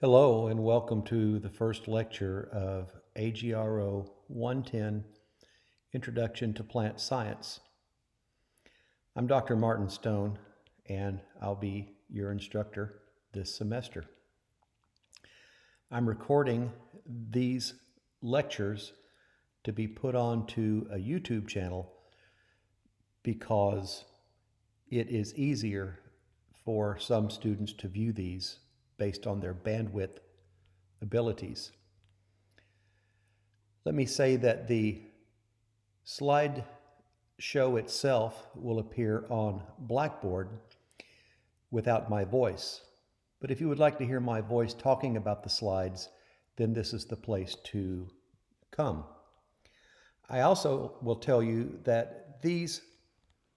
Hello and welcome to the first lecture of AGRO 110, Introduction to Plant Science. I'm Dr. Martin Stone and I'll be your instructor this semester. I'm recording these lectures to be put onto a YouTube channel because it is easier for some students to view these based on their bandwidth abilities. Let me say that the slide show itself will appear on Blackboard without my voice. But if you would like to hear my voice talking about the slides, then this is the place to come. I also will tell you that these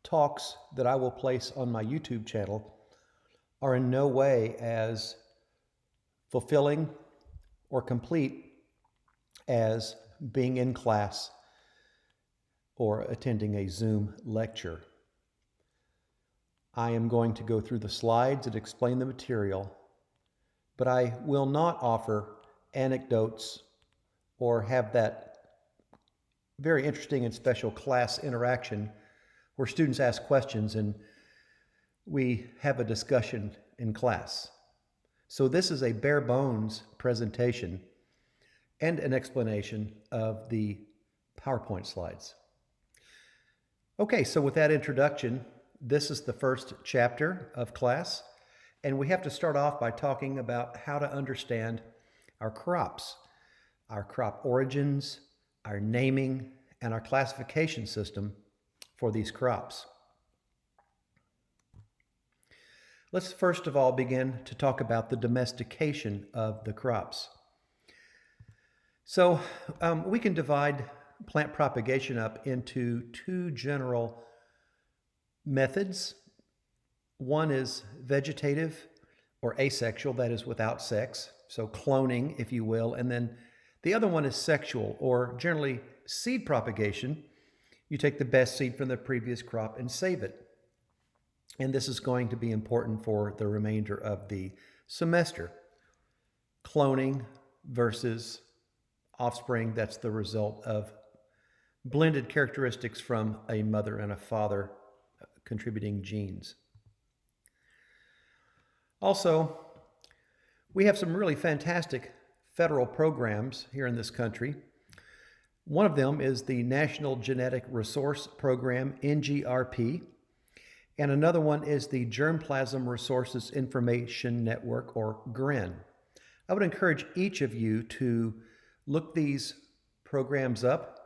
talks that I will place on my YouTube channel are in no way as fulfilling or complete as being in class or attending a Zoom lecture. I am going to go through the slides and explain the material, but I will not offer anecdotes or have that very interesting and special class interaction where students ask questions and we have a discussion in class. So this is a bare bones presentation and an explanation of the PowerPoint slides. Okay, so with that introduction, this is the first chapter of class, and we have to start off by talking about how to understand our crops, our crop origins, our naming, and our classification system for these crops. Let's first of all begin to talk about the domestication of the crops. So we can divide plant propagation up into two general methods. One is vegetative or asexual, that is without sex, so cloning, if you will, and then the other one is sexual, or generally seed propagation. You take the best seed from the previous crop and save it. And this is going to be important for the remainder of the semester. Cloning versus offspring that's the result of blended characteristics from a mother and a father contributing genes. Also, we have some really fantastic federal programs here in this country. One of them is the National Genetic Resource Program, NGRP, and another one is the Germplasm Resources Information Network, or GRIN. I would encourage each of you to look these programs up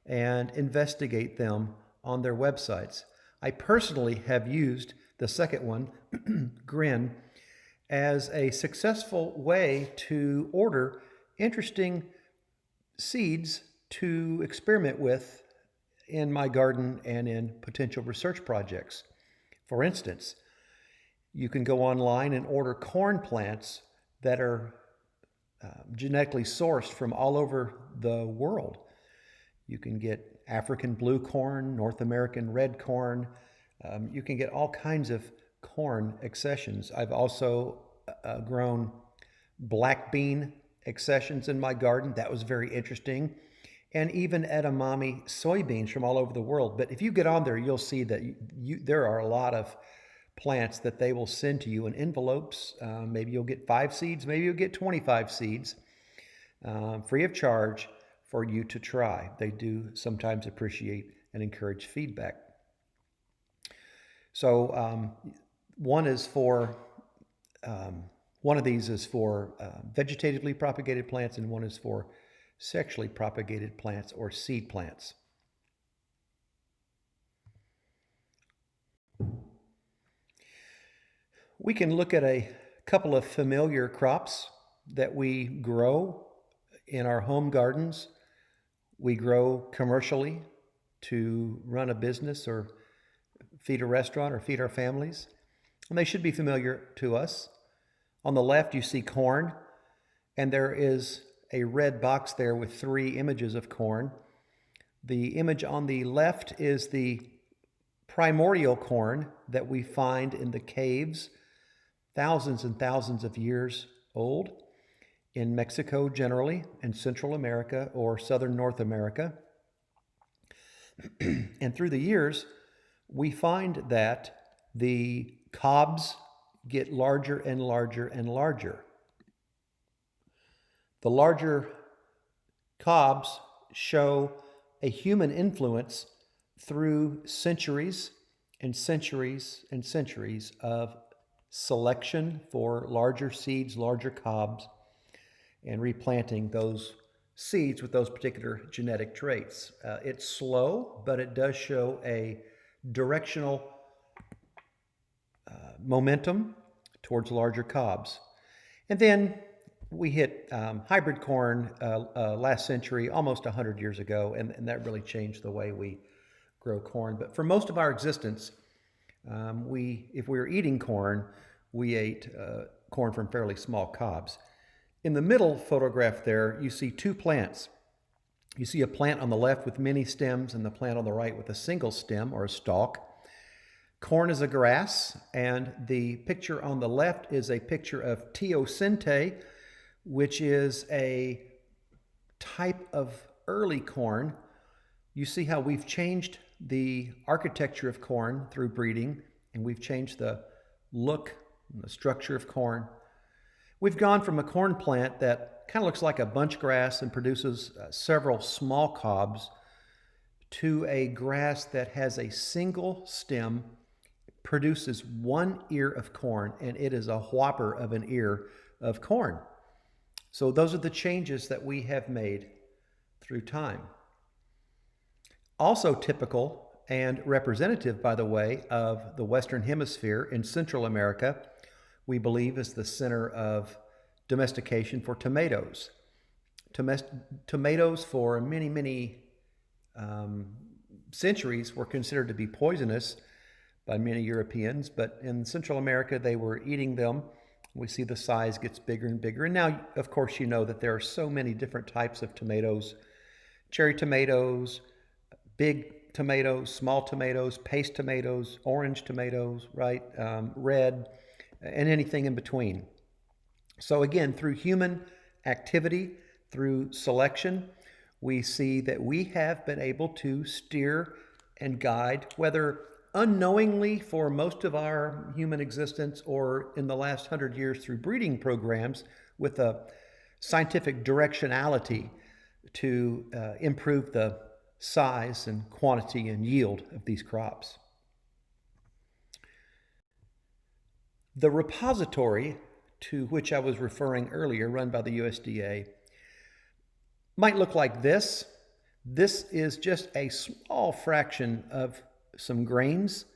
and investigate them on their websites. I personally have used the second one, GRIN, as a successful way to order interesting seeds to experiment with in my garden and in potential research projects. For instance, you can go online and order corn plants that are genetically sourced from all over the world. You can get African blue corn, North American red corn. You can get all kinds of corn accessions. I've also grown black bean accessions in my garden. That was very interesting. And even edamame soybeans from all over the world. But if you get on there, you'll see that there are a lot of plants that they will send to you in envelopes. Maybe you'll get 5 seeds, maybe you'll get 25 seeds, free of charge for you to try. They do sometimes appreciate and encourage feedback. So one of these is for vegetatively propagated plants, and one is for sexually propagated plants or seed plants. We can look at a couple of familiar crops that we grow in our home gardens. We grow commercially to run a business or feed a restaurant or feed our families, and they should be familiar to us. On the left, you see corn, and there is a red box there with 3 images of corn. The image on the left is the primordial corn that we find in the caves, thousands and thousands of years old. in Mexico generally, and Central America or Southern North America. And through the years, we find that the cobs get larger and larger and larger. The larger cobs show a human influence through centuries and centuries and centuries of selection for larger seeds, larger cobs, and replanting those seeds with those particular genetic traits. It's slow, but it does show a directional momentum towards larger cobs. And then we hit hybrid corn last century, almost 100 years ago, and that really changed the way we grow corn. But for most of our existence, if we were eating corn, we ate corn from fairly small cobs. In the middle photograph there, you see two plants. You see a plant on the left with many stems and the plant on the right with a single stem or a stalk. Corn is a grass, and the picture on the left is a picture of teosinte, which is a type of early corn. You see how we've changed the architecture of corn through breeding, and we've changed the look and the structure of corn. We've gone from a corn plant that kind of looks like a bunch grass and produces several small cobs to a grass that has a single stem, produces one ear of corn, and it is a whopper of an ear of corn. So those are the changes that we have made through time. Also typical and representative, by the way, of the Western Hemisphere in Central America, we believe is the center of domestication for tomatoes. Tomatoes for many, many centuries were considered to be poisonous by many Europeans, but in Central America they were eating them. We see the size gets bigger and bigger. And now, of course, you know that there are so many different types of tomatoes: cherry tomatoes, big tomatoes, small tomatoes, paste tomatoes, orange tomatoes, right? Red, and anything in between. So again, through human activity, through selection, we see that we have been able to steer and guide, whether unknowingly for most of our human existence or in the last 100 years through breeding programs with a scientific directionality to improve the size and quantity and yield of these crops. The repository to which I was referring earlier, run by the USDA, might look like this. This is just a small fraction of some grains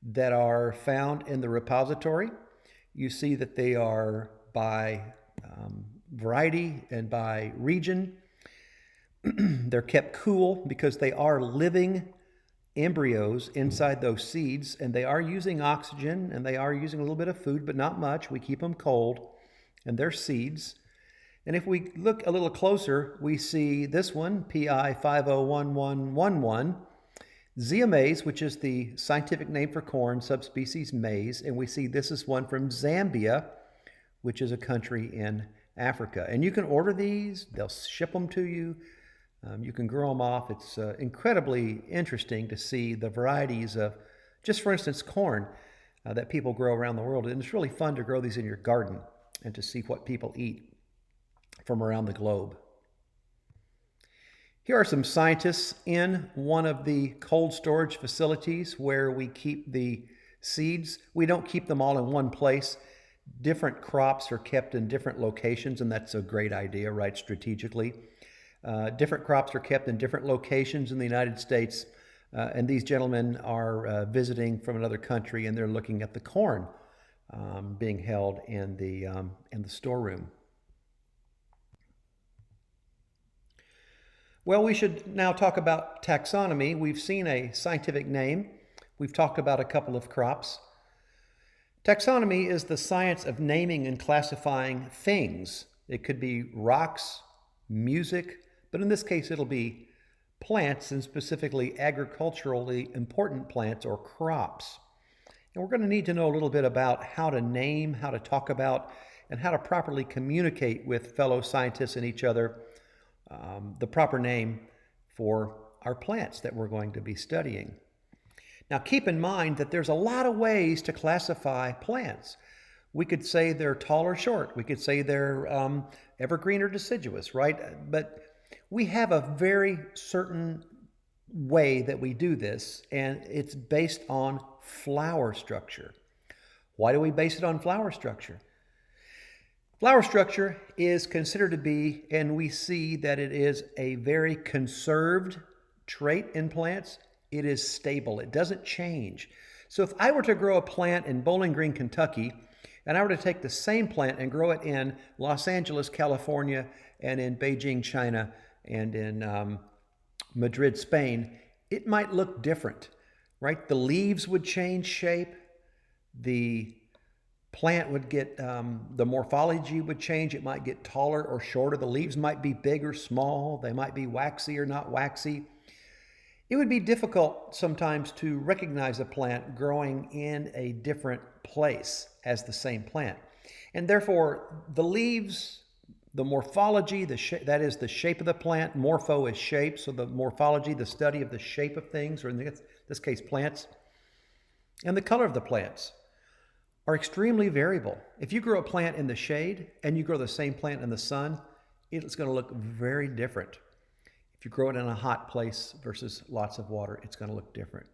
that are found in the repository. You see that they are by variety and by region. They're kept cool because they are living embryos inside those seeds, and they are using oxygen and they are using a little bit of food, but not much. We keep them cold, and they're seeds. And if we look a little closer, we see this one, PI 501111, Zea maize, which is the scientific name for corn, subspecies maize. And we see this is one from Zambia, which is a country in Africa. And you can order these, they'll ship them to you. You can grow them off. It's incredibly interesting to see the varieties of, just for instance, corn that people grow around the world. And it's really fun to grow these in your garden and to see what people eat from around the globe. Here are some scientists in one of the cold storage facilities where we keep the seeds. We don't keep them all in one place. Different crops are kept in different locations, and that's a great idea, right, strategically. Different crops are kept in different locations in the United States, and these gentlemen are visiting from another country, and they're looking at the corn being held in the storeroom. Well, we should now talk about taxonomy. We've seen a scientific name. We've talked about a couple of crops. Taxonomy is the science of naming and classifying things. It could be rocks, music, but in this case it'll be plants, and specifically agriculturally important plants or crops. And we're going to need to know a little bit about how to name, how to talk about and how to properly communicate with fellow scientists and each other the proper name for our plants that we're going to be studying. Now, keep in mind that there's a lot of ways to classify plants. We could say they're tall or short. We could say they're evergreen or deciduous, right? But we have a very certain way that we do this, and it's based on flower structure. Why do we base it on flower structure? Flower structure is considered to be, and we see that it is a very conserved trait in plants. It is stable. It doesn't change. So if I were to grow a plant in Bowling Green, Kentucky, and I were to take the same plant and grow it in Los Angeles, California, and in Beijing, China, and in Madrid, Spain, it might look different, right? The leaves would change shape. The plant would get, the morphology would change. It might get taller or shorter. The leaves might be big or small. They might be waxy or not waxy. It would be difficult sometimes to recognize a plant growing in a different place as the same plant. And therefore, the leaves, the morphology, that is the shape of the plant. Morpho is shape, so the morphology, the study of the shape of things, or in this case, plants, and the color of the plants are extremely variable. If you grow a plant in the shade and you grow the same plant in the sun, it's going to look very different. If you grow it in a hot place versus lots of water, it's going to look different.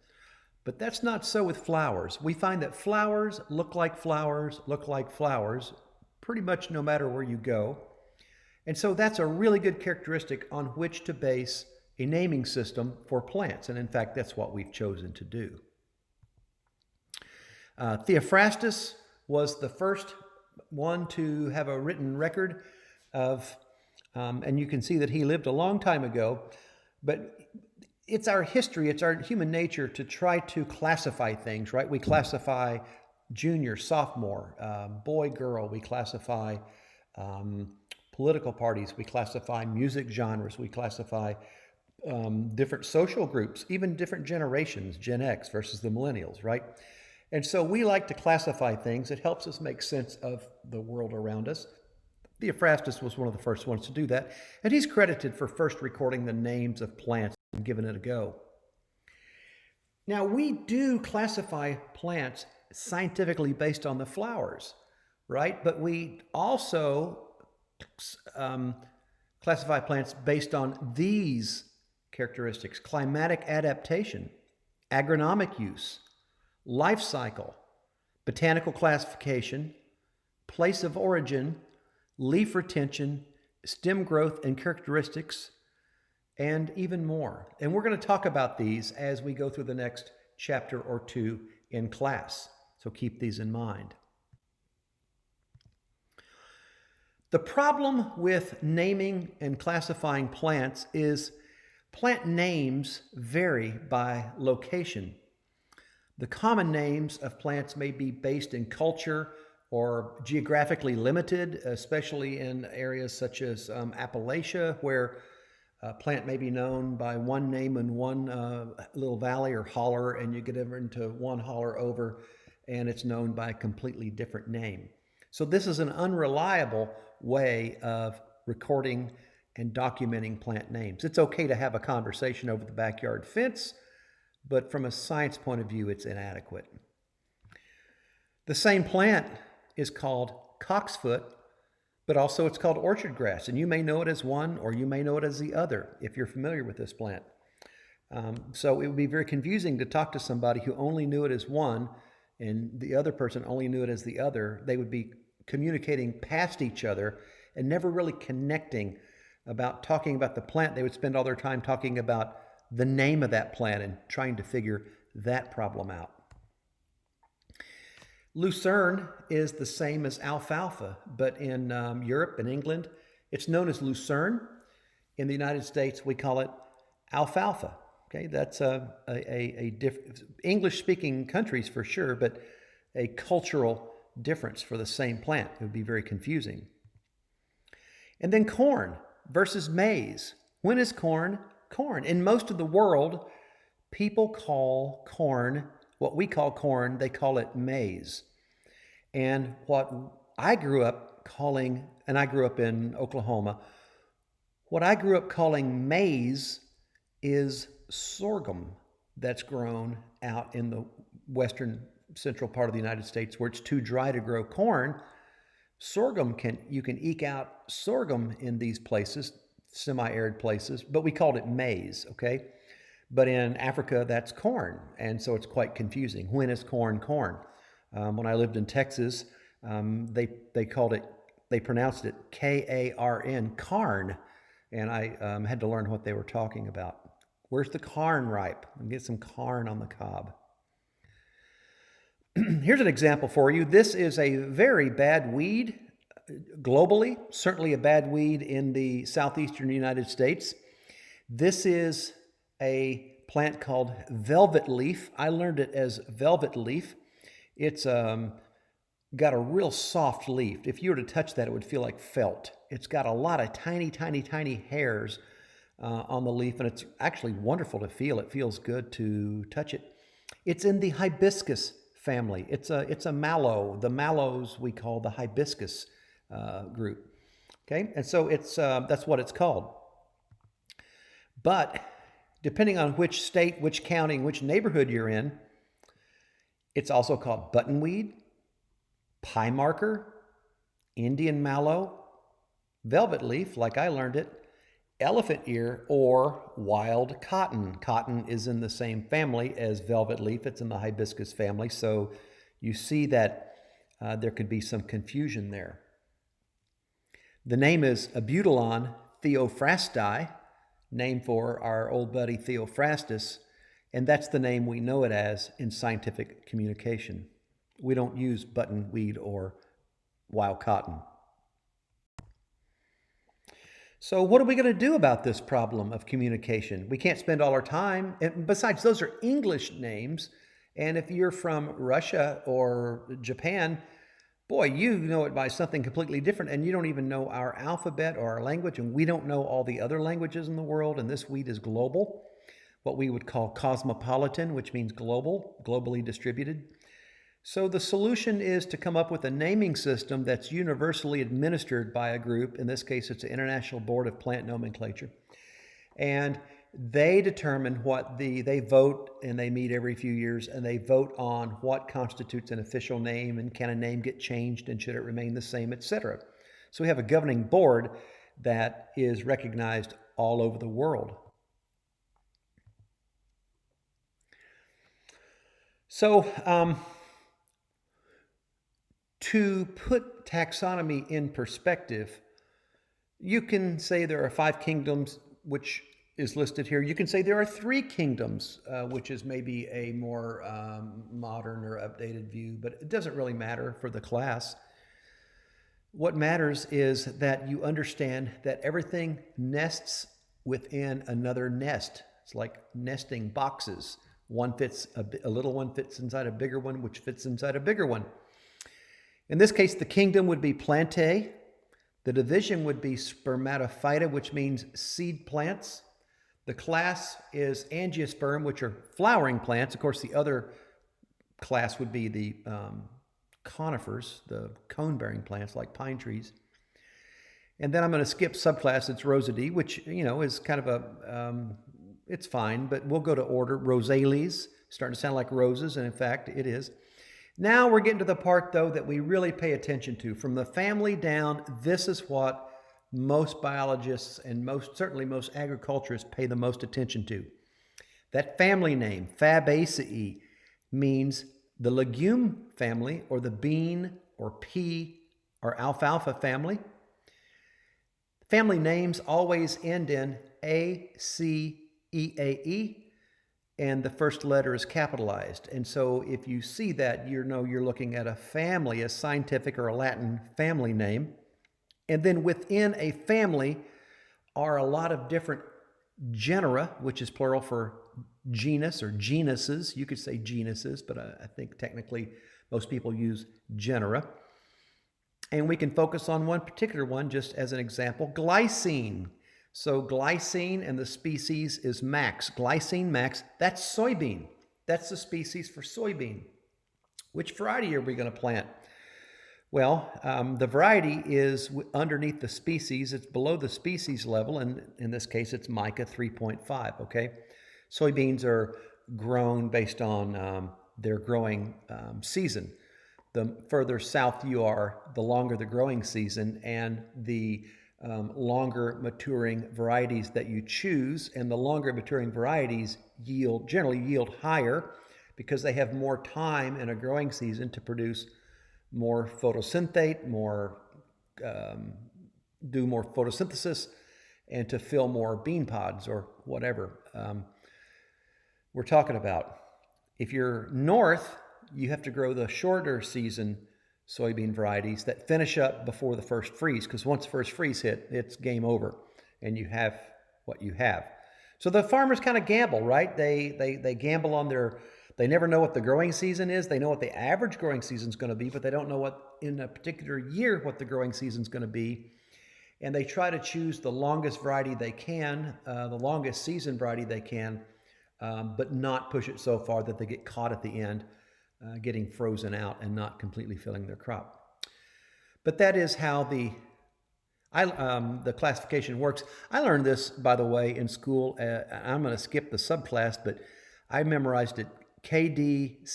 But that's not so with flowers. We find that flowers look like flowers, pretty much no matter where you go. And so that's a really good characteristic on which to base a naming system for plants. And in fact, that's what we've chosen to do. Theophrastus was the first one to have a written record of, and you can see that he lived a long time ago, but it's our history, it's our human nature to try to classify things, right? We classify junior, sophomore, boy, girl, we classify political parties, we classify music genres, we classify different social groups, even different generations, Gen X versus the millennials, right? And so we like to classify things. It helps us make sense of the world around us. Theophrastus was one of the first ones to do that, and he's credited for first recording the names of plants and giving it a go. Now, we do classify plants scientifically based on the flowers, right? But we also classify plants based on these characteristics: climatic adaptation, agronomic use, life cycle, botanical classification, place of origin, leaf retention, stem growth and characteristics, and even more. And we're going to talk about these as we go through the next chapter or two in class. So keep these in mind. The problem with naming and classifying plants is plant names vary by location. The common names of plants may be based in culture or geographically limited, especially in areas such as Appalachia, where a plant may be known by one name in one little valley or holler, and you get over into one holler over, and it's known by a completely different name. So this is an unreliable way of recording and documenting plant names. It's okay to have a conversation over the backyard fence, but from a science point of view, it's inadequate. The same plant is called cocksfoot, but also it's called orchard grass, and you may know it as one or you may know it as the other if you're familiar with this plant. So it would be very confusing to talk to somebody who only knew it as one and the other person only knew it as the other. They would be communicating past each other and never really connecting about talking about the plant. They would spend all their time talking about the name of that plant and trying to figure that problem out. Lucerne is the same as alfalfa, but in Europe and England, it's known as lucerne. In the United States, we call it alfalfa. Okay, that's a English-speaking countries for sure, but a cultural difference for the same plant. It would be very confusing. And then corn versus maize. When is corn corn? In most of the world, people call corn, what we call corn, they call it maize. And what I grew up calling, and I grew up in Oklahoma, what I grew up calling maize is sorghum that's grown out in the western central part of the United States where it's too dry to grow corn. You can eke out sorghum in these places, semi-arid places, but we called it maize, okay? But in Africa, that's corn, and so it's quite confusing. When is corn corn? When I lived in Texas, they pronounced it K-A-R-N, carn, and I had to learn what they were talking about. Where's the carn ripe? And get some carn on the cob. Here's an example for you. This is a very bad weed globally, certainly a bad weed in the southeastern United States. This is a plant called velvet leaf. I learned it as velvet leaf. It's got a real soft leaf. If you were to touch that, it would feel like felt. It's got a lot of tiny, tiny, tiny hairs on the leaf, and it's actually wonderful to feel. It feels good to touch it. It's in the hibiscus family. It's a mallow. The mallows we call the hibiscus group. Okay, and so that's what it's called. But depending on which state, which county, which neighborhood you're in, it's also called buttonweed, pie marker, Indian mallow, velvet leaf, like I learned it, elephant ear, or wild cotton. Cotton is in the same family as velvet leaf. It's in the hibiscus family. So you see that there could be some confusion there. The name is Abutilon theophrasti, named for our old buddy Theophrastus, and that's the name we know it as in scientific communication. We don't use buttonweed or wild cotton. So what are we going to do about this problem of communication? We can't spend all our time, and besides, those are English names, and if you're from Russia or Japan, boy, you know it by something completely different, and you don't even know our alphabet or our language, and we don't know all the other languages in the world, and this weed is global, what we would call cosmopolitan, which means global, globally distributed. So the solution is to come up with a naming system that's universally administered by a group. In this case, it's the International Board of Plant Nomenclature. And they determine they vote, and they meet every few years, and they vote on what constitutes an official name, and can a name get changed, and should it remain the same, etc. So we have a governing board that is recognized all over the world. So to put taxonomy in perspective, you can say there are 5 kingdoms, which is listed here. You can say there are 3 kingdoms, which is maybe a more modern or updated view, but it doesn't really matter for the class. What matters is that you understand that everything nests within another nest. It's like nesting boxes. A little one fits inside a bigger one, which fits inside a bigger one. In this case, the kingdom would be Plantae. The division would be Spermatophyta, which means seed plants. The class is Angiosperm, which are flowering plants. Of course, the other class would be the conifers, the cone-bearing plants like pine trees. And then I'm going to skip subclass. It's Rosidae, which, is kind of it's fine, but we'll go to order. Rosales, starting to sound like roses, and in fact, it is. Now we're getting to the part, though, that we really pay attention to. From the family down, this is what most biologists and certainly most agriculturists pay the most attention to. That family name, Fabaceae, means the legume family, or the bean or pea or alfalfa family. Family names always end in A-C-E-A-E. And the first letter is capitalized. And so if you see that, you're looking at a family, a scientific or a Latin family name. And then within a family are a lot of different genera, which is plural for genus or genuses. You could say genuses, but I think technically most people use genera. And we can focus on one particular one just as an example, glycine. So glycine and the species is max. Glycine max, that's soybean. That's the species for soybean. Which variety are we going to plant? Well, the variety is underneath the species. It's below the species level, and in this case, it's Mica 3.5, okay? Soybeans are grown based on their growing season. The further south you are, the longer the growing season, and the longer maturing varieties that you choose, and the longer maturing varieties generally yield higher because they have more time in a growing season to produce more photosynthate, do more photosynthesis, and to fill more bean pods or whatever we're talking about. If you're north, you have to grow the shorter season soybean varieties that finish up before the first freeze, because once the first freeze hit, it's game over, and you have what you have. So the farmers kind of gamble, right? They gamble on they never know what the growing season is. They know what the average growing season is going to be, but they don't know what in a particular year what the growing season is going to be. And they try to choose the longest variety they can, the longest season variety they can, but not push it so far that they get caught at the end, getting frozen out and not completely filling their crop. But that is how the classification works. I learned this, by the way, in school. I'm going to skip the subclass, but I memorized it. KDCOFGS,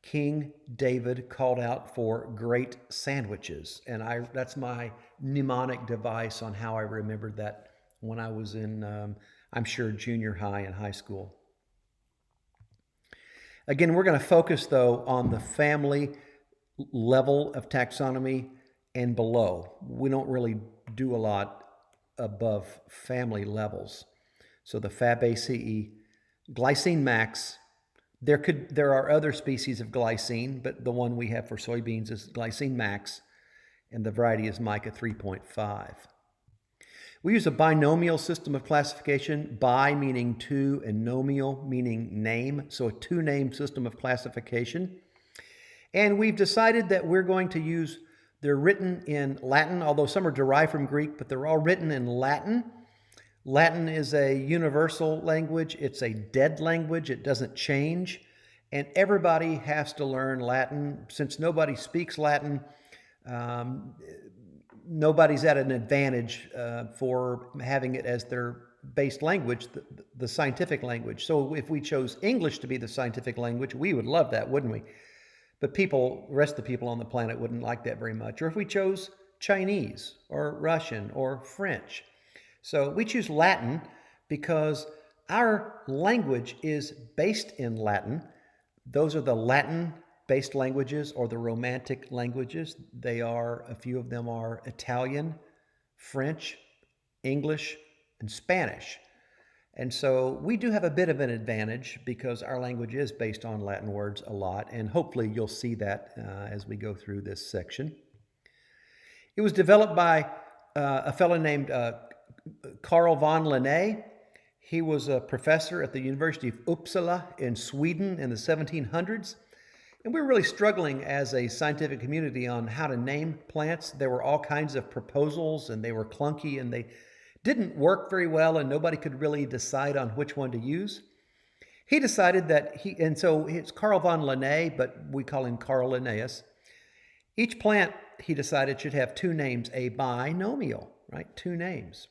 King David called out for great sandwiches. And that's my mnemonic device on how I remembered that when I was in, I'm sure, junior high and high school. Again, we're going to focus, though, on the family level of taxonomy and below. We don't really do a lot above family levels. So the Fabaceae, glycine max. There are other species of glycine, but the one we have for soybeans is glycine max, and the variety is Mica 3.5. We use a binomial system of classification, bi meaning two and nomial meaning name, so a two-name system of classification. And we've decided that we're going to use, they're written in Latin, although some are derived from Greek, but they're all written in Latin. Latin is a universal language. It's a dead language. It doesn't change. And everybody has to learn Latin. Since nobody speaks Latin, nobody's at an advantage for having it as their base language, the scientific language. So if we chose English to be the scientific language, we would love that, wouldn't we? But the rest of the people on the planet wouldn't like that very much. Or if we chose Chinese or Russian or French. So we choose Latin because our language is based in Latin. Those are the Latin-based languages or the Romantic languages. A few of them are Italian, French, English, and Spanish. And so we do have a bit of an advantage because our language is based on Latin words a lot, and hopefully you'll see that as we go through this section. It was developed by a fellow named Carl von Linné. He was a professor at the University of Uppsala in Sweden in the 1700s. And we were really struggling as a scientific community on how to name plants. There were all kinds of proposals, and they were clunky, and they didn't work very well, and nobody could really decide on which one to use. He decided so it's Carl von Linné, but we call him Carl Linnaeus. Each plant, he decided, should have two names, a binomial, right? Two names.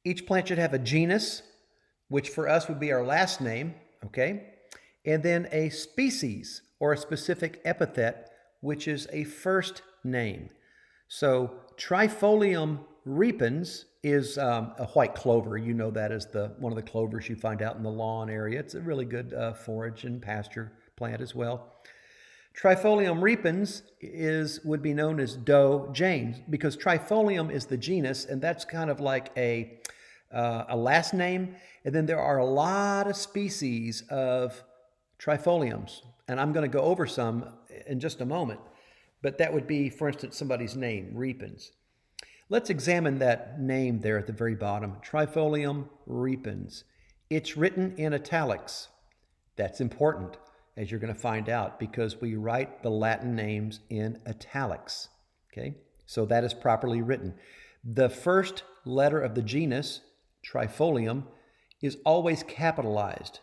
Each plant should have a genus, which for us would be our last name, okay? And then a species or a specific epithet, which is a first name. So Trifolium repens is a white clover. You know that as one of the clovers you find out in the lawn area. It's a really good forage and pasture plant as well. Trifolium repens would be known as Doe Janes because Trifolium is the genus, and that's kind of like a last name. And then there are a lot of species of Trifoliums, and I'm going to go over some in just a moment. But that would be, for instance, somebody's name, repens. Let's examine that name there at the very bottom, Trifolium repens. It's written in italics. That's important, as you're going to find out, because we write the Latin names in italics. Okay, so that is properly written. The first letter of the genus, Trifolium, is always capitalized.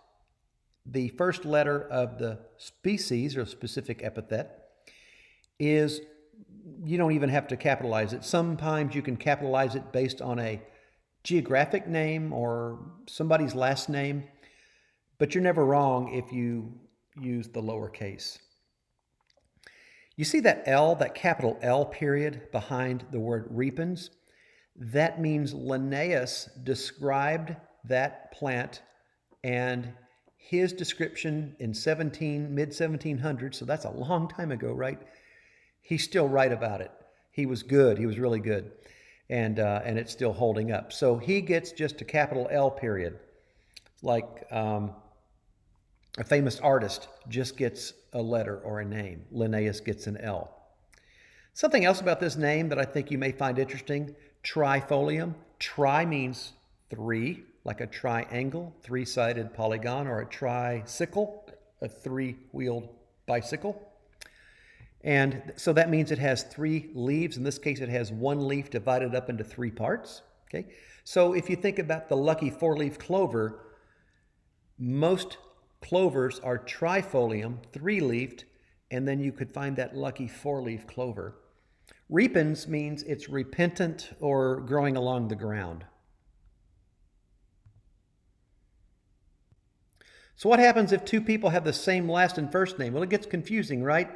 the first letter of the species or specific epithet is, you don't even have to capitalize it. Sometimes you can capitalize it based on a geographic name or somebody's last name, but you're never wrong if you use the lowercase. You see that L, that capital L period behind the word repens? That means Linnaeus described that plant, and his description in mid-1700s, so that's a long time ago, right? He's still right about it. He was good. He was really good. And it's still holding up. So he gets just a capital L period. Like a famous artist just gets a letter or a name. Linnaeus gets an L. Something else about this name that I think you may find interesting, trifolium. Tri means three, like a triangle, three-sided polygon, or a tricycle, a three-wheeled bicycle. And so that means it has three leaves. In this case, it has one leaf divided up into three parts. Okay. So if you think about the lucky four-leaf clover, most clovers are trifolium, three-leafed, and then you could find that lucky four-leaf clover. Repens means it's repentant or growing along the ground. So what happens if two people have the same last and first name? Well, it gets confusing, right?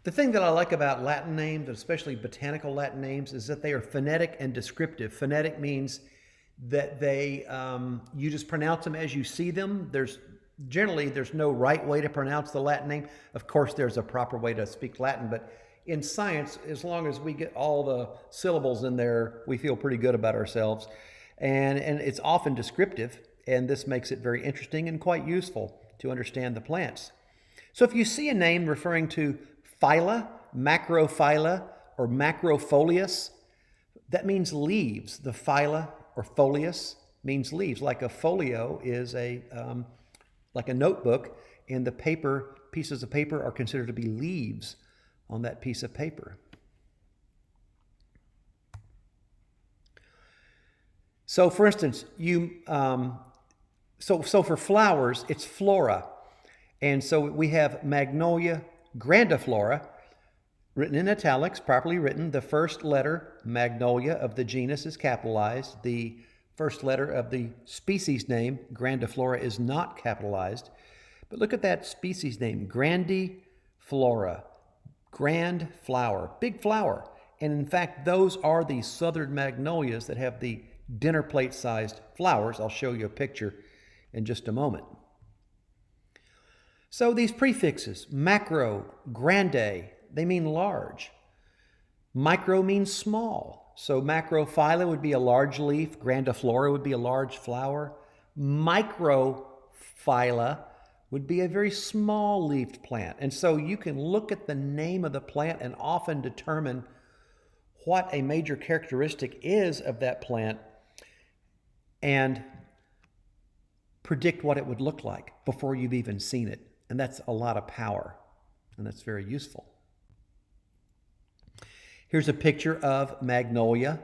The thing that I like about Latin names, especially botanical Latin names, is that they are phonetic and descriptive. Phonetic means that you just pronounce them as you see them. There's no right way to pronounce the Latin name. Of course, there's a proper way to speak Latin, but in science, as long as we get all the syllables in there, we feel pretty good about ourselves. And it's often descriptive, and this makes it very interesting and quite useful to understand the plants. So if you see a name referring to phyla, macrophylla, or macrofolius, that means leaves. The phyla or folius means leaves. Like a folio is like a notebook, and the pieces of paper are considered to be leaves on that piece of paper. So, for instance, so for flowers, it's flora, and so we have Magnolia grandiflora, written in italics, properly written. The first letter, Magnolia, of the genus is capitalized. The first letter of the species name, grandiflora, is not capitalized. But look at that species name, grandiflora, grand flower, big flower. And in fact, those are the southern magnolias that have the dinner plate-sized flowers. I'll show you a picture in just a moment. So these prefixes, macro, grande, they mean large. Micro means small. So macrophylla would be a large leaf. Grandiflora would be a large flower. Microphylla would be a very small leafed plant. And so you can look at the name of the plant and often determine what a major characteristic is of that plant and predict what it would look like before you've even seen it. And that's a lot of power, and that's very useful. Here's a picture of Magnolia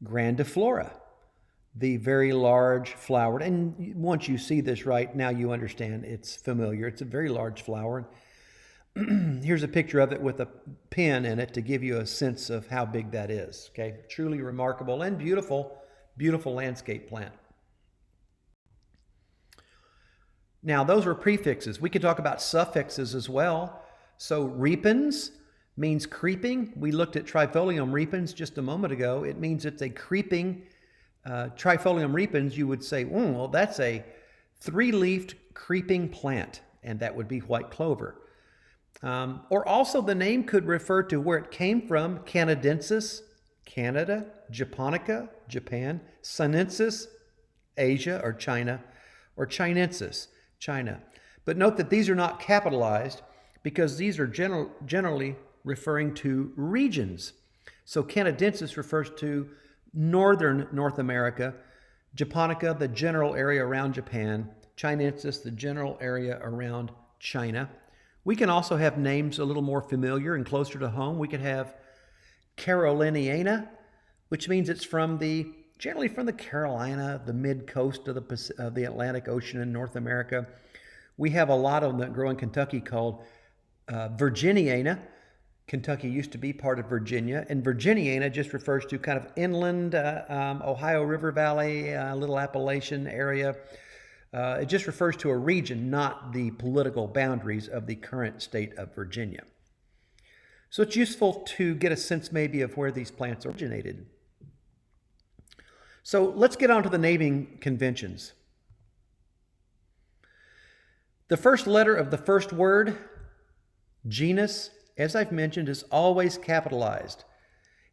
grandiflora, the very large flowered. And once you see this right, now you understand it's familiar. It's a very large flower. Here's a picture of it with a pin in it to give you a sense of how big that is. Okay, truly remarkable and beautiful, beautiful landscape plant. Now, those were prefixes. We could talk about suffixes as well. So repens means creeping. We looked at Trifolium repens just a moment ago. It means it's a creeping. Trifolium repens, you would say, well, that's a three-leafed creeping plant, and that would be white clover. Or also the name could refer to where it came from, Canadensis, Canada, Japonica, Japan, Sinensis, Asia or China, or Chinensis, China. But note that these are not capitalized because these are generally referring to regions. So Canadensis refers to northern North America, Japonica, the general area around Japan, Chinensis, the general area around China. We can also have names a little more familiar and closer to home. We could have Caroliniana, which means it's from the generally from the Carolina, the mid-coast of the Atlantic Ocean in North America. We have a lot of them that grow in Kentucky called Virginiana. Kentucky used to be part of Virginia, and Virginiana just refers to kind of inland Ohio River Valley, little Appalachian area. It just refers to a region, not the political boundaries of the current state of Virginia. So it's useful to get a sense maybe of where these plants originated. So let's get on to the naming conventions. The first letter of the first word, genus, as I've mentioned, is always capitalized.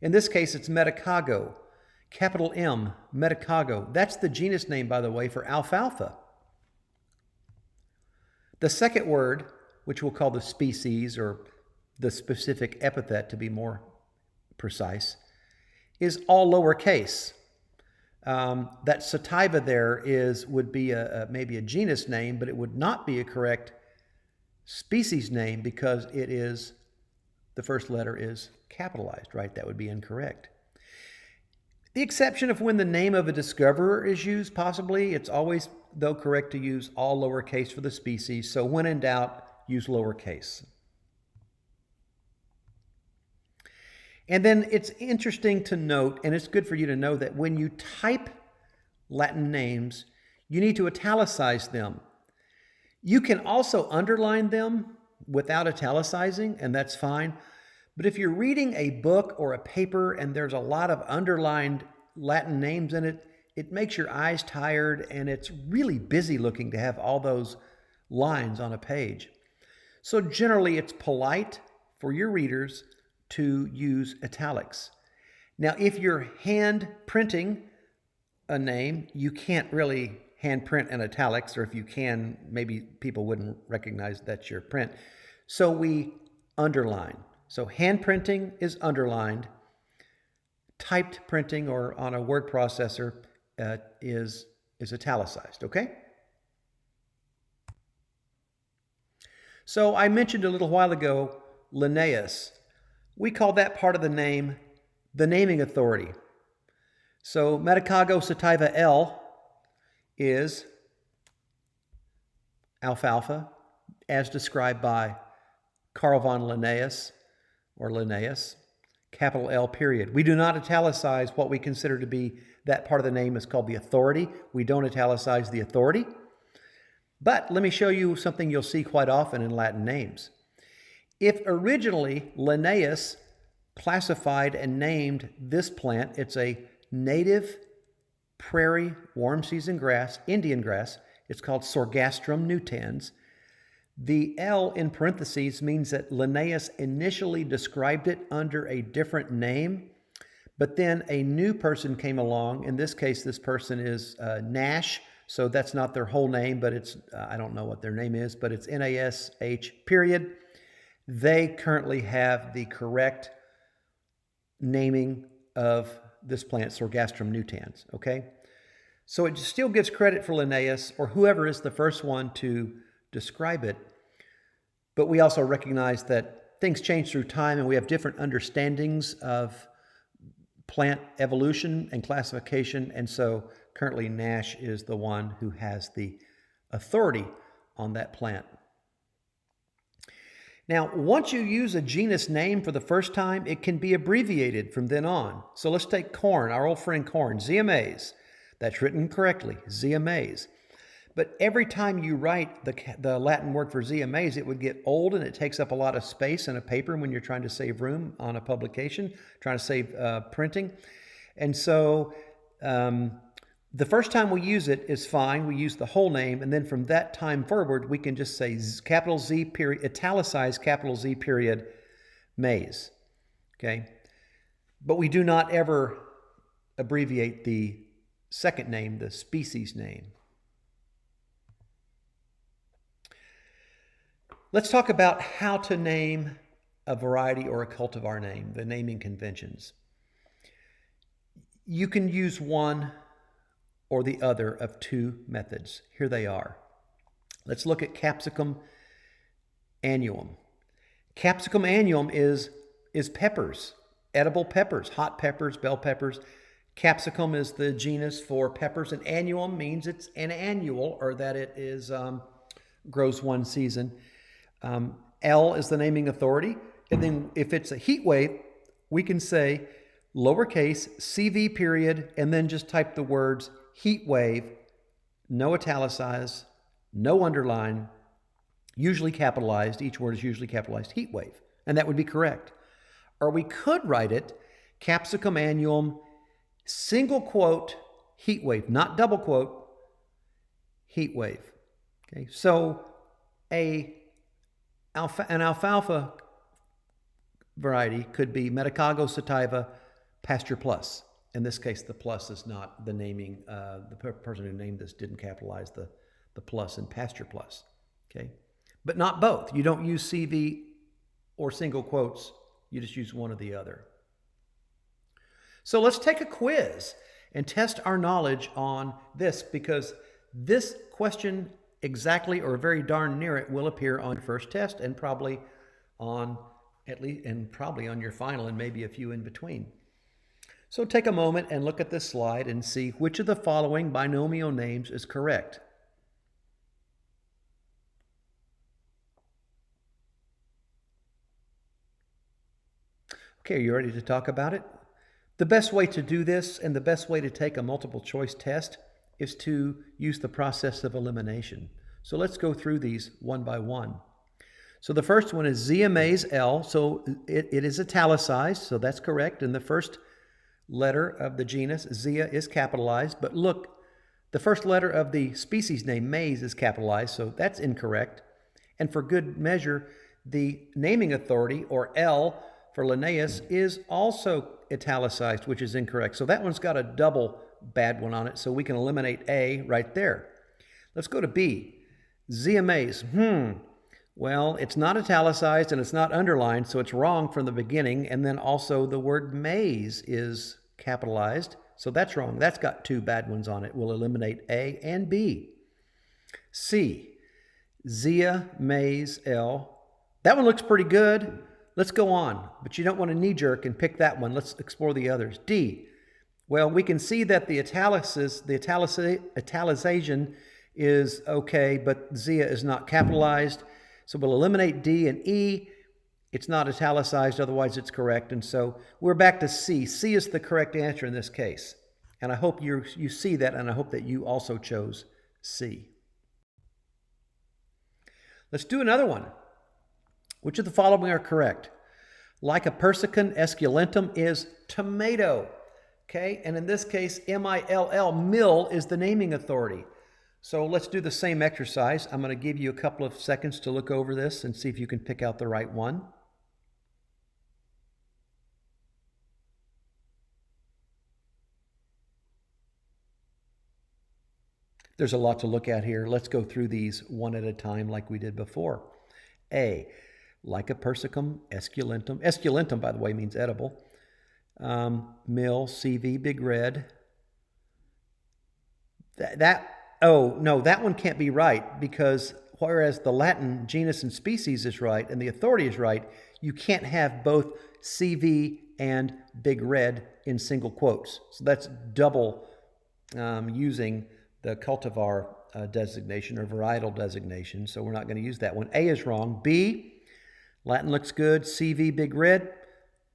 In this case, it's Medicago, capital M, Medicago. That's the genus name, by the way, for alfalfa. The second word, which we'll call the species or the specific epithet to be more precise, is all lowercase. That sativa there would be maybe a genus name, but it would not be a correct species name because the first letter is capitalized, right? That would be incorrect. The exception of when the name of a discoverer is used, possibly, it's always, though, correct to use all lowercase for the species. So when in doubt, use lowercase. And then it's interesting to note, and it's good for you to know, that when you type Latin names, you need to italicize them. You can also underline them without italicizing, and that's fine. But if you're reading a book or a paper and there's a lot of underlined Latin names in it, it makes your eyes tired, and it's really busy looking to have all those lines on a page. So generally, it's polite for your readers to use italics. Now, if you're hand printing a name, you can't really hand print in italics, or if you can, maybe people wouldn't recognize that's your print. So we underline. So hand printing is underlined. Typed printing or on a word processor is italicized, okay? So I mentioned a little while ago Linnaeus. We call that part of the name the naming authority. So Medicago sativa L is alfalfa, as described by Carl von Linnaeus, or Linnaeus, capital L period. We do not italicize what we consider to be that part of the name is called the authority. We don't italicize the authority. But let me show you something you'll see quite often in Latin names. If originally Linnaeus classified and named this plant, it's a native prairie warm season grass, Indian grass. It's called Sorghastrum nutans. The L in parentheses means that Linnaeus initially described it under a different name, but then a new person came along. In this case, this person is Nash, so that's not their whole name, but it's, I don't know what their name is, but it's Nash period. They currently have the correct naming of this plant, Sorghastrum nutans, okay? So it still gives credit for Linnaeus, or whoever is the first one to describe it. But we also recognize that things change through time, and we have different understandings of plant evolution and classification, and so currently Nash is the one who has the authority on that plant. Now, once you use a genus name for the first time, it can be abbreviated from then on. So let's take corn, our old friend corn, Zea mays. That's written correctly, Zea mays. But every time you write the Latin word for Zea mays, it would get old, and it takes up a lot of space in a paper when you're trying to save room on a publication, trying to save printing. And so the first time we use it is fine. We use the whole name, and then from that time forward, we can just say capital Z period, italicize capital Z period, mays, okay? But we do not ever abbreviate the second name, the species name. Let's talk about how to name a variety or a cultivar name, the naming conventions. You can use one or the other of two methods. Here they are. Let's look at Capsicum annuum. Capsicum annuum is peppers, edible peppers, hot peppers, bell peppers. Capsicum is the genus for peppers, and annuum means it's an annual, or that it is grows one season. L is the naming authority. And then if it's a heat wave, we can say lowercase CV period, and then just type the words heat wave, no italicize, no underline, usually capitalized. Each word is usually capitalized, heat wave. And that would be correct. Or we could write it capsicum annuum, single quote, heat wave, not double quote, heat wave. Okay, so an alfalfa variety could be Medicago sativa Pasture Plus. In this case, the plus is not the naming. The person who named this didn't capitalize the plus in Pasture Plus. Okay, but not both. You don't use CV or single quotes. You just use one or the other. So let's take a quiz and test our knowledge on this, because this question exactly or very darn near it will appear on your first test, and probably on your final, and maybe a few in between. So take a moment and look at this slide and see which of the following binomial names is correct. Okay, are you ready to talk about it? The best way to do this, and the best way to take a multiple choice test, is to use the process of elimination. So let's go through these one by one. So the first one is Zea mays L. So it is italicized, so that's correct. And the first letter of the genus, Zea, is capitalized. But look, the first letter of the species name, maize, is capitalized, so that's incorrect. And for good measure, the naming authority, or L for Linnaeus, is also italicized, which is incorrect. So that one's got a double bad one on it, so we can eliminate A right there. Let's go to B. Zea mays. Well, it's not italicized and it's not underlined, so it's wrong from the beginning. And then also the word maize is capitalized, so that's wrong. That's got two bad ones on it. We'll eliminate A and B. C. Zea mays L. That one looks pretty good. Let's go on, but you don't want to knee-jerk and pick that one. Let's explore the others. D. Well, we can see that the italicization is okay, but Zea is not capitalized. So we'll eliminate D. And E, it's not italicized, otherwise it's correct. And so we're back to C. C is the correct answer in this case. And I hope you see that, and I hope that you also chose C. Let's do another one. Which of the following are correct? Lycopersicum esculentum is tomato. Okay, and in this case, M-I-L-L, mill, is the naming authority. So let's do the same exercise. I'm going to give you a couple of seconds to look over this and see if you can pick out the right one. There's a lot to look at here. Let's go through these one at a time like we did before. A. Lycopersicum esculentum. Esculentum, by the way, means edible. Mill, CV, big red. Oh, no, that one can't be right, because whereas the Latin genus and species is right and the authority is right, you can't have both CV and big red in single quotes. So that's double using the cultivar designation or varietal designation, so we're not going to use that one. A is wrong. B, Latin looks good. CV, big red.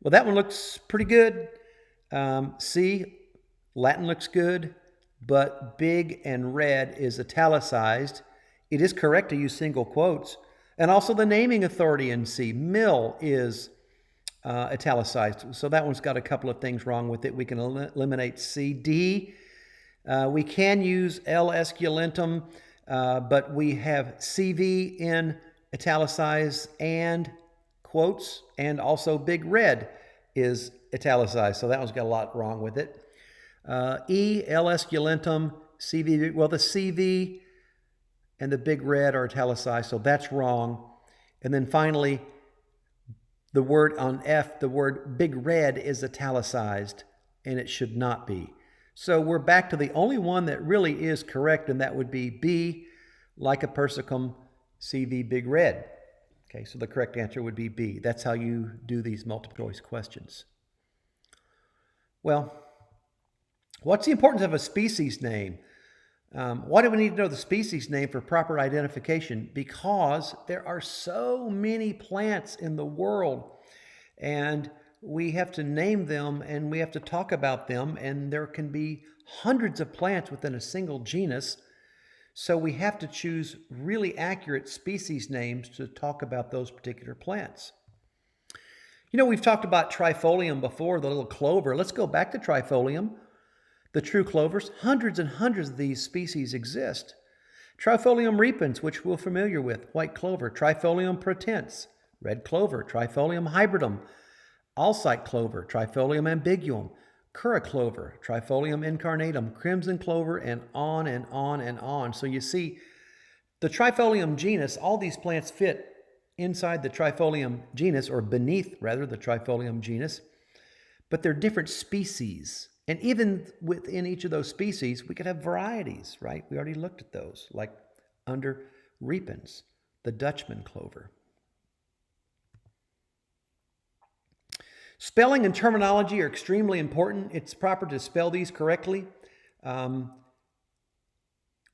Well, that one looks pretty good. C, Latin looks good, but big and red is italicized. It is correct to use single quotes. And also the naming authority in C, mill, is italicized. So that one's got a couple of things wrong with it. We can eliminate C. D, we can use L. esculentum, but we have CV in italicized and quotes, and also big red is italicized. So that one's got a lot wrong with it. E, L. esculentum, CV, well, the CV and the big red are italicized, so that's wrong. And then finally, the word on F, the word big red, is italicized, and it should not be. So we're back to the only one that really is correct, and that would be B, Lycopersicum, CV, big red. Okay, so the correct answer would be B. That's how you do these multiple choice questions. Well, What's the importance of a species name? Why do we need to know the species name for proper identification? Because there are so many plants in the world, and we have to name them and we have to talk about them, and there can be hundreds of plants within a single genus. So we have to choose really accurate species names to talk about those particular plants. We've talked about trifolium before, the little clover. Let's go back to trifolium. The true clovers, hundreds and hundreds of these species exist. Trifolium repens, which we're familiar with, white clover. Trifolium protense, red clover. Trifolium hybridum, alsite clover. Trifolium ambiguum, cura clover. Trifolium incarnatum, crimson clover, and on and on and on. So you see, the trifolium genus, all these plants fit inside the trifolium genus, or beneath, rather, the trifolium genus, but they're different species. And even within each of those species, we could have varieties, right? We already looked at those, like under repens, the Dutchman clover. Spelling and terminology are extremely important. It's proper to spell these correctly.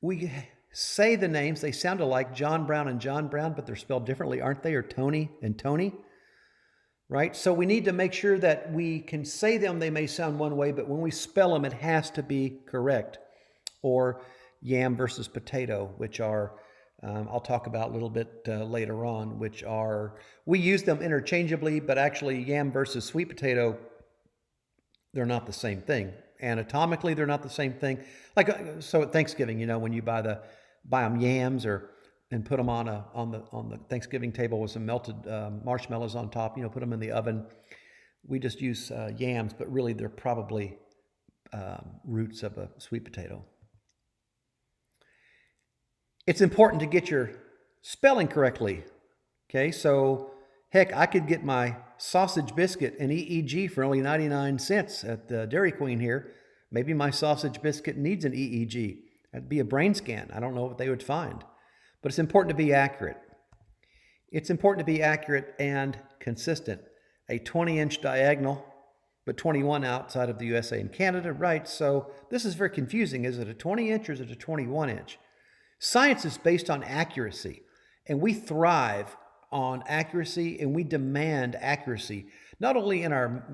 We say the names, they sound alike, John Brown and John Brown, but they're spelled differently, aren't they? Or Tony and Tony. Right? So we need to make sure that we can say them, they may sound one way, but when we spell them, it has to be correct. Or yam versus potato, which are, I'll talk about a little bit later on, which are, we use them interchangeably, but actually yam versus sweet potato, they're not the same thing. Anatomically, they're not the same thing. So at Thanksgiving, when you buy them yams and put them on the Thanksgiving table with some melted marshmallows on top, put them in the oven. We just use yams, but really they're probably roots of a sweet potato. It's important to get your spelling correctly. Okay, so heck, I could get my sausage biscuit and EEG for only 99 cents at the Dairy Queen here. Maybe my sausage biscuit needs an EEG. That'd be a brain scan. I don't know what they would find. But it's important to be accurate. It's important to be accurate and consistent. A 20-inch diagonal, but 21 outside of the USA and Canada, right? So this is very confusing. Is it a 20-inch or is it a 21-inch? Science is based on accuracy, and we thrive on accuracy, and we demand accuracy, not only in our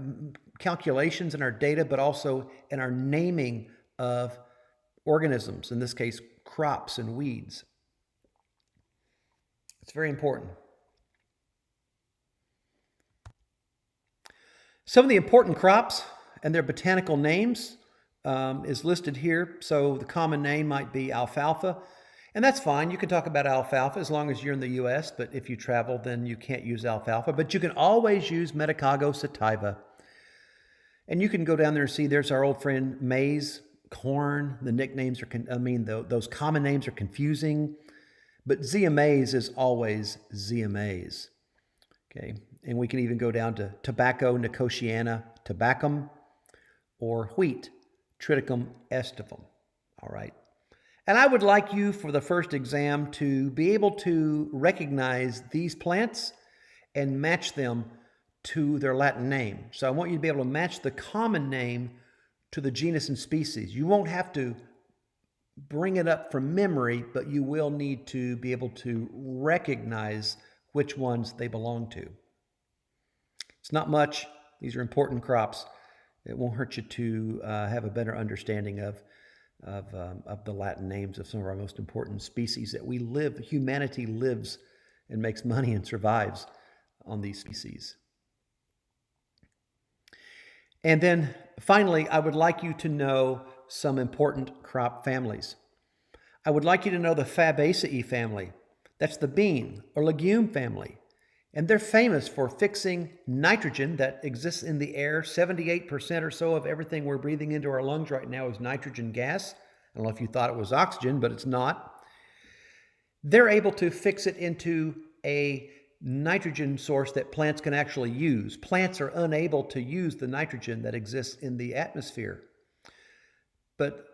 calculations and our data, but also in our naming of organisms, in this case, crops and weeds. It's very important. Some of the important crops and their botanical names is listed here. So the common name might be alfalfa, and that's fine. You can talk about alfalfa as long as you're in the U.S., but if you travel, then you can't use alfalfa. But you can always use Medicago sativa. And you can go down there and see there's our old friend maize, corn. The nicknames are, those common names are confusing. But Zea mays is always Zea mays. Okay, and we can even go down to tobacco, Nicotiana tabacum, or wheat, Triticum aestivum. All right. And I would like you for the first exam to be able to recognize these plants and match them to their Latin name. So I want you to be able to match the common name to the genus and species. You won't have to bring it up from memory, but you will need to be able to recognize which ones they belong to. It's not much. These are important crops. It won't hurt you to have a better understanding of the Latin names of some of our most important species that humanity lives and makes money and survives on these species. And then finally, I would like you to know some important crop families. I would like you to know the Fabaceae family. That's the bean or legume family. And they're famous for fixing nitrogen that exists in the air. 78% or so of everything we're breathing into our lungs right now is nitrogen gas. I don't know if you thought it was oxygen, but it's not. They're able to fix it into a nitrogen source that plants can actually use. Plants are unable to use the nitrogen that exists in the atmosphere. But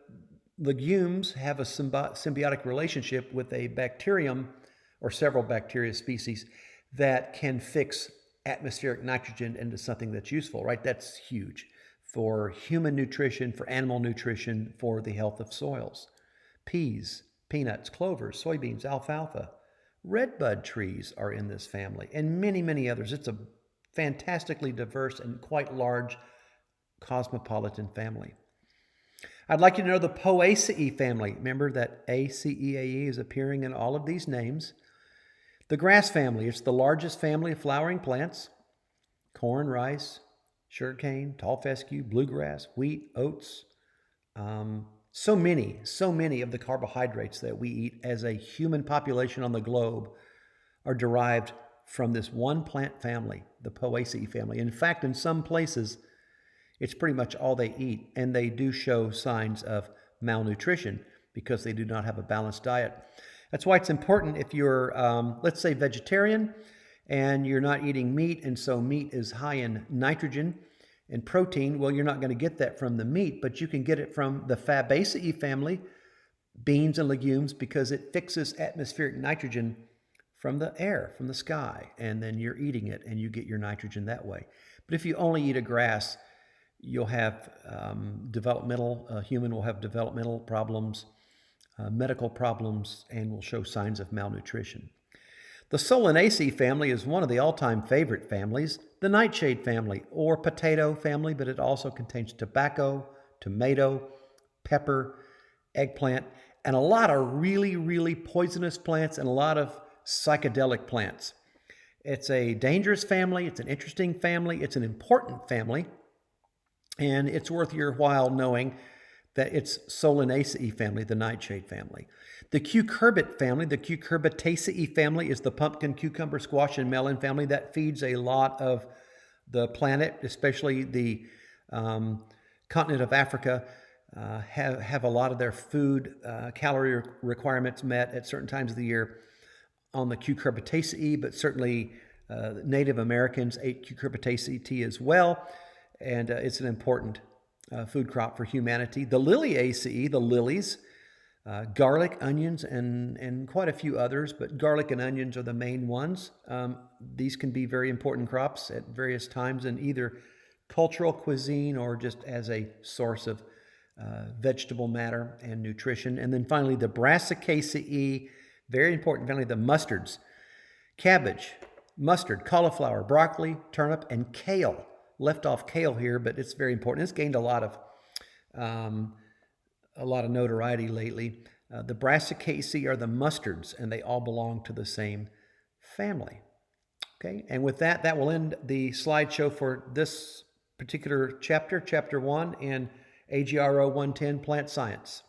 legumes have a symbiotic relationship with a bacterium or several bacteria species that can fix atmospheric nitrogen into something that's useful, right? That's huge. for human nutrition, for animal nutrition, for the health of soils. Peas, peanuts, clovers, soybeans, alfalfa, redbud trees are in this family, and many, many others. It's a fantastically diverse and quite large cosmopolitan family. I'd like you to know the Poaceae family. Remember that ACEAE is appearing in all of these names. The grass family, it's the largest family of flowering plants. Corn, rice, sugarcane, tall fescue, bluegrass, wheat, oats. So many of the carbohydrates that we eat as a human population on the globe are derived from this one plant family, the Poaceae family. In fact, in some places, it's pretty much all they eat, and they do show signs of malnutrition because they do not have a balanced diet. That's why it's important if you're, let's say, vegetarian and you're not eating meat, and so meat is high in nitrogen and protein. Well, you're not going to get that from the meat, but you can get it from the Fabaceae family, beans and legumes, because it fixes atmospheric nitrogen from the air, from the sky, and then you're eating it and you get your nitrogen that way. But if you only eat a grass, you'll have a human will have developmental problems, medical problems, and will show signs of malnutrition. The Solanaceae family is one of the all-time favorite families, the nightshade family or potato family, but it also contains tobacco, tomato, pepper, eggplant, and a lot of really, really poisonous plants and a lot of psychedelic plants. It's a dangerous family, it's an interesting family, it's an important family, and it's worth your while knowing that it's Solanaceae family, the nightshade family. The cucurbit family, the Cucurbitaceae family, is the pumpkin, cucumber, squash, and melon family that feeds a lot of the planet, especially the continent of Africa. Have a lot of their food calorie requirements met at certain times of the year on the Cucurbitaceae, but certainly Native Americans ate Cucurbitaceae tea as well, and it's an important food crop for humanity. The Liliaceae, the lilies, garlic, onions, and quite a few others, but garlic and onions are the main ones. These can be very important crops at various times in either cultural cuisine or just as a source of vegetable matter and nutrition. And then finally, the Brassicaceae, very important family, the mustards, cabbage, mustard, cauliflower, broccoli, turnip, and kale. Left off kale here, but it's very important. It's gained a lot of notoriety lately. The Brassicaceae are the mustards, and they all belong to the same family. Okay, and with that, that will end the slideshow for this particular chapter, Chapter 1 in AGRO 110, Plant Science.